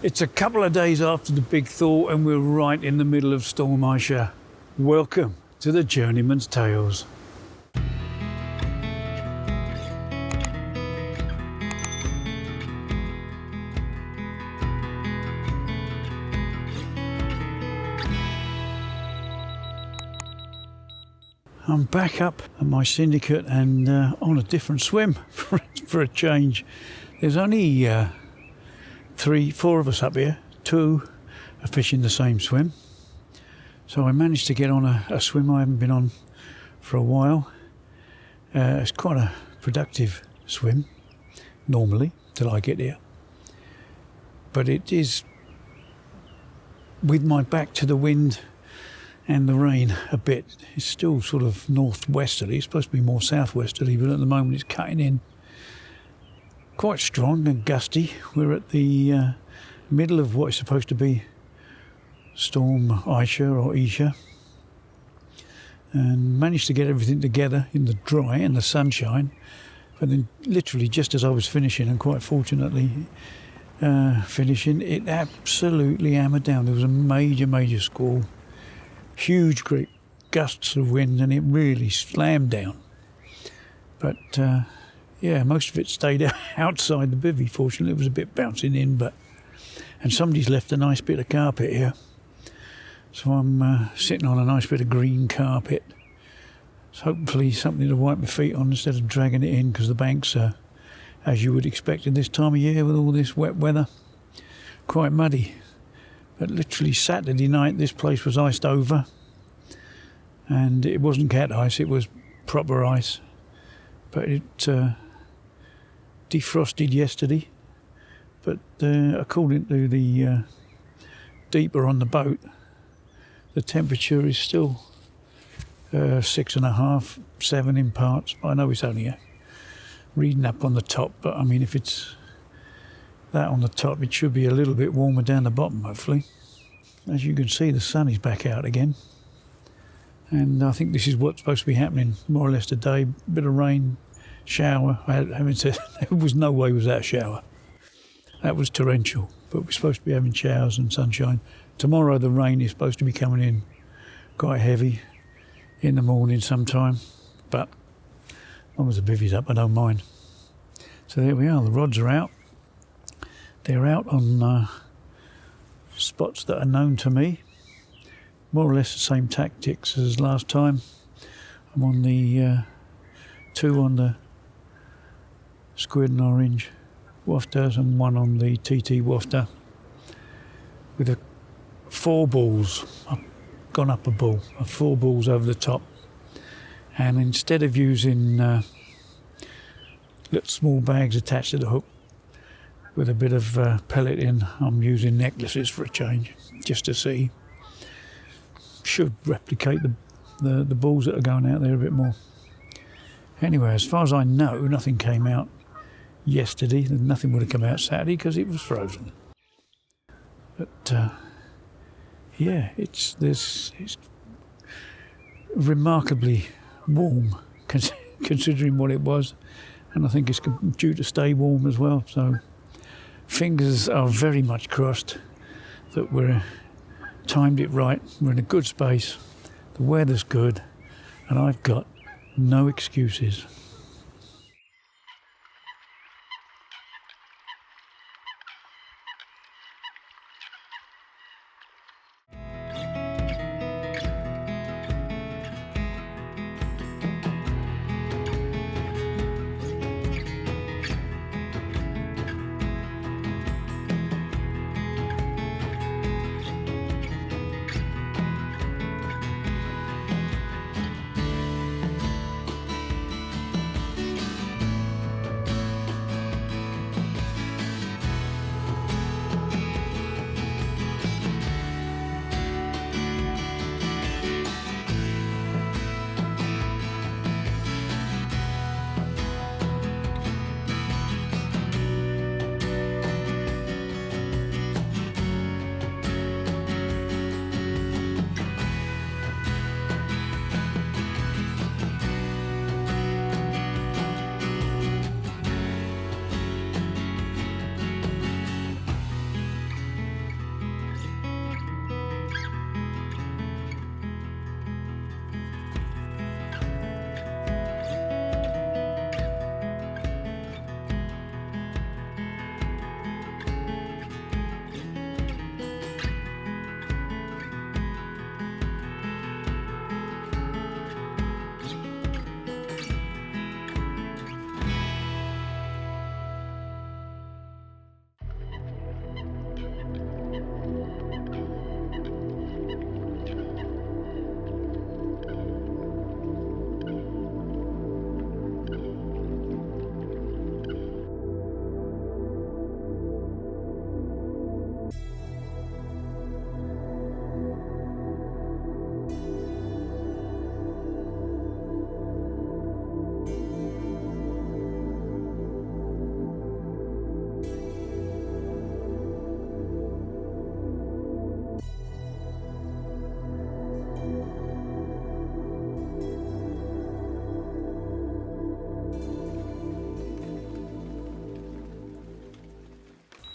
It's a couple of days after the big thaw and we're right in the middle of Storm Isha. Welcome to the Journeyman's Tales. I'm back up at my syndicate and on a different swim for a change. There's only 4 of us up here. 2 are fishing the same swim. So I managed to get on a swim I haven't been on for a while. It's quite a productive swim, normally, till I get here. But it is, with my back to the wind and the rain a bit, it's still sort of northwesterly. It's supposed to be more southwesterly, but at the moment it's cutting in. Quite strong and gusty. We're at the middle of what is supposed to be Storm Isha or Isha, and managed to get everything together in the dry and the sunshine. But then literally just as I was finishing, and quite fortunately finishing, it absolutely hammered down. There was a major squall, huge great gusts of wind, and it really slammed down. But yeah, most of it stayed outside the bivvy. Fortunately, it was a bit bouncing in, and somebody's left a nice bit of carpet here. So I'm sitting on a nice bit of green carpet. So hopefully something to wipe my feet on instead of dragging it in, because the banks are, as you would expect in this time of year with all this wet weather, quite muddy. But literally Saturday night, this place was iced over. And it wasn't cat ice, it was proper ice. But it defrosted yesterday. But according to the deeper on the boat, the temperature is still 6.5, 7 in parts. I know it's only reading up on the top, but I mean, if it's that on the top, it should be a little bit warmer down the bottom, hopefully. As you can see, the sun is back out again. And I think this is what's supposed to be happening more or less today. Bit of rain, shower. I haven't said, there was no way it was that a shower. That was torrential, but we're supposed to be having showers and sunshine. Tomorrow the rain is supposed to be coming in quite heavy in the morning sometime, but as long as the bivvy's up, I don't mind. So there we are, the rods are out. They're out on spots that are known to me. More or less the same tactics as last time. I'm on the 2 on the squid and orange wafters and 1 on the TT wafter with 4 balls. I've gone up a ball, 4 balls over the top, and instead of using little small bags attached to the hook with a bit of pellet in, I'm using necklaces for a change, just to see. Should replicate the balls that are going out there a bit more. Anyway, as far as I know, nothing came out yesterday. Nothing would have come out Saturday because it was frozen. But yeah, it's remarkably warm considering what it was, and I think it's due to stay warm as well. So fingers are very much crossed that we're timed it right. We're in a good space. The weather's good, and I've got no excuses.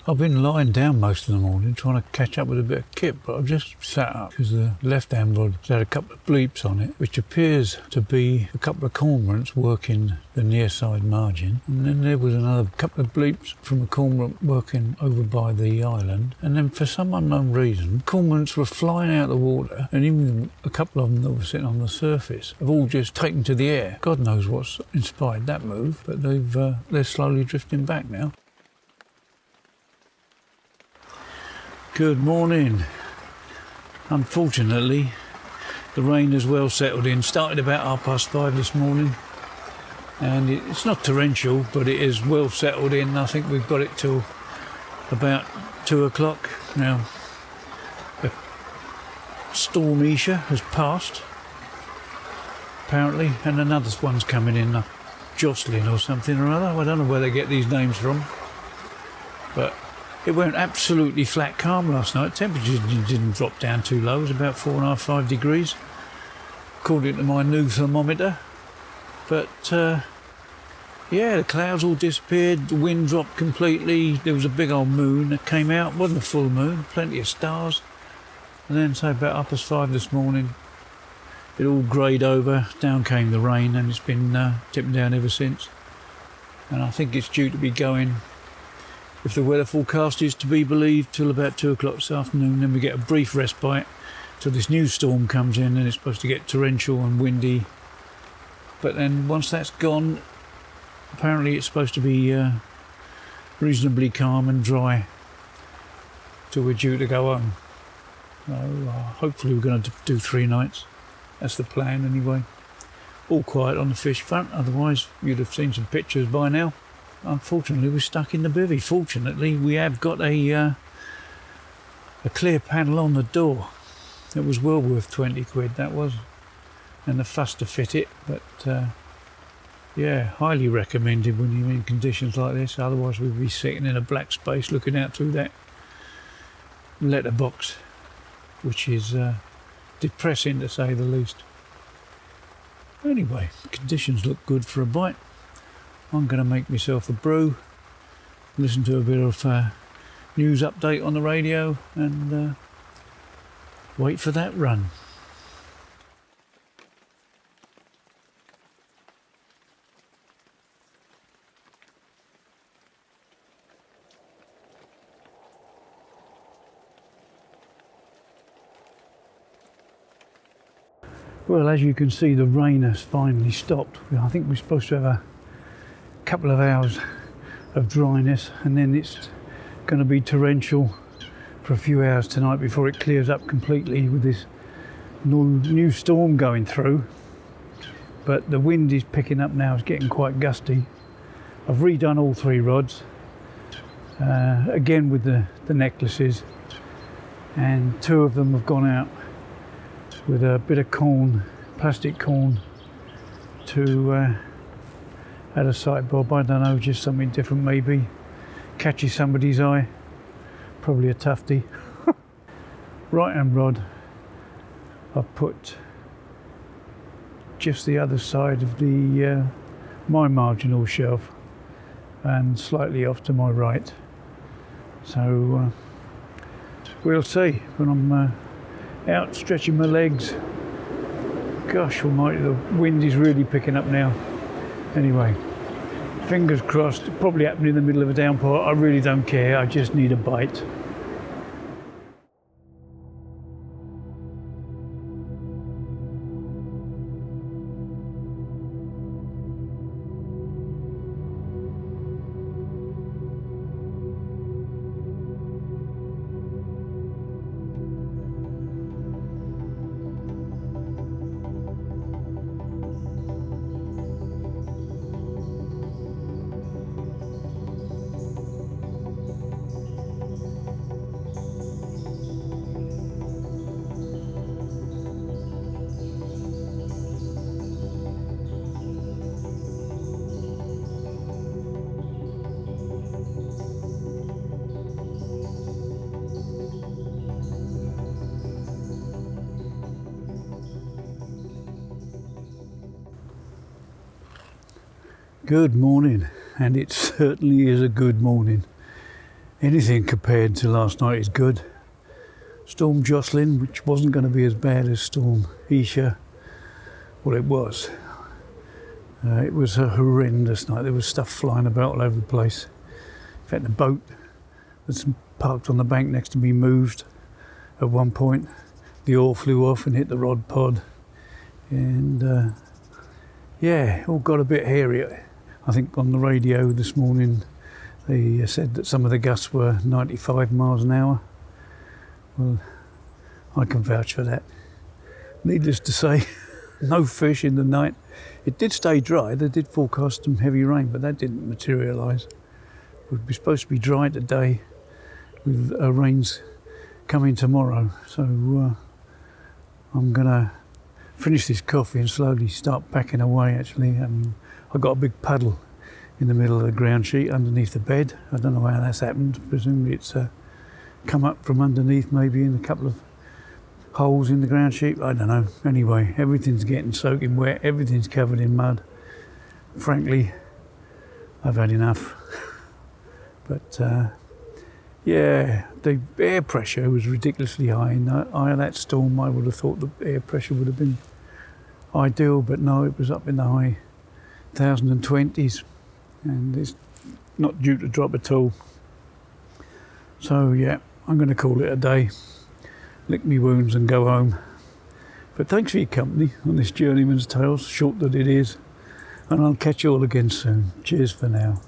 I've been lying down most of the morning trying to catch up with a bit of kit, but I've just sat up because the left-hand rod's had a couple of bleeps on it, which appears to be a couple of cormorants working the near side margin. And then there was another couple of bleeps from a cormorant working over by the island. And then for some unknown reason, cormorants were flying out of the water, and even a couple of them that were sitting on the surface have all just taken to the air. God knows what's inspired that move, but they're slowly drifting back now. Good morning. Unfortunately, the rain has well settled in. Started about 5:30 this morning, and it's not torrential, but it is well settled in. I think we've got it till about 2 o'clock now. The storm Isha has passed, apparently, and another one's coming in, Jocelyn or something or other. I don't know where they get these names from, but it went absolutely flat calm last night. Temperatures didn't drop down too low. It was about 4.5, 5 degrees, according to my new thermometer. But yeah, the clouds all disappeared. The wind dropped completely. There was a big old moon that came out. It wasn't a full moon, plenty of stars. And then, so about 5:30 this morning, it all greyed over. Down came the rain, and it's been tipping down ever since. And I think it's due to be going, if the weather forecast is to be believed, till about 2 o'clock this afternoon. Then we get a brief respite till this new storm comes in, and it's supposed to get torrential and windy. But then once that's gone, apparently it's supposed to be reasonably calm and dry till we're due to go home. So hopefully we're going to do 3 nights. That's the plan anyway. All quiet on the fish front, otherwise you'd have seen some pictures by now. Unfortunately, we're stuck in the bivvy. Fortunately, we have got a clear panel on the door. It was well worth 20 quid, that was, and the fuss to fit it. But yeah, highly recommended when you're in conditions like this. Otherwise, we'd be sitting in a black space looking out through that letterbox, which is depressing to say the least. Anyway, conditions look good for a bite. I'm going to make myself a brew, listen to a bit of news update on the radio, and wait for that run. Well, as you can see, the rain has finally stopped. I think we're supposed to have a couple of hours of dryness, and then it's going to be torrential for a few hours tonight before it clears up completely with this new storm going through. But the wind is picking up now. It's getting quite gusty. I've redone all 3 rods again with the necklaces, and 2 of them have gone out with a bit of corn, plastic corn, to add a sight bob. I don't know, just something different maybe. Catches somebody's eye. Probably a tufty. Right hand rod, I've put just the other side of the my marginal shelf, and slightly off to my right. So we'll see when I'm out stretching my legs. Gosh almighty, the wind is really picking up now. Anyway, fingers crossed. Probably happened in the middle of a downpour. I really don't care. I just need a bite. Good morning, and it certainly is a good morning. anything compared to last night is good. Storm Jocelyn, which wasn't going to be as bad as Storm Isha, well, it was. It was a horrendous night. There was stuff flying about all over the place. In fact, the boat that's parked on the bank next to me moved at one point. The oar flew off and hit the rod pod. And yeah, all got a bit hairy. I think on the radio this morning they said that some of the gusts were 95 miles an hour. Well, I can vouch for that. Needless to say, no fish in the night. It did stay dry. They did forecast some heavy rain, but that didn't materialise. We'd be supposed to be dry today with rains coming tomorrow. So I'm going to finish this coffee and slowly start packing away, actually. I've got a big puddle in the middle of the ground sheet underneath the bed. I don't know how that's happened. Presumably it's come up from underneath, maybe in a couple of holes in the ground sheet. I don't know. Anyway, everything's getting soaking wet. Everything's covered in mud. Frankly, I've had enough. But yeah, the air pressure was ridiculously high. In that storm, I would have thought the air pressure would have been ideal, but no, it was up in the high 1020s, and it's not due to drop at all. So yeah, I'm going to call it a day, lick me wounds and go home. But thanks for your company on this Journeyman's Tales, short that it is, and I'll catch you all again soon. Cheers for now.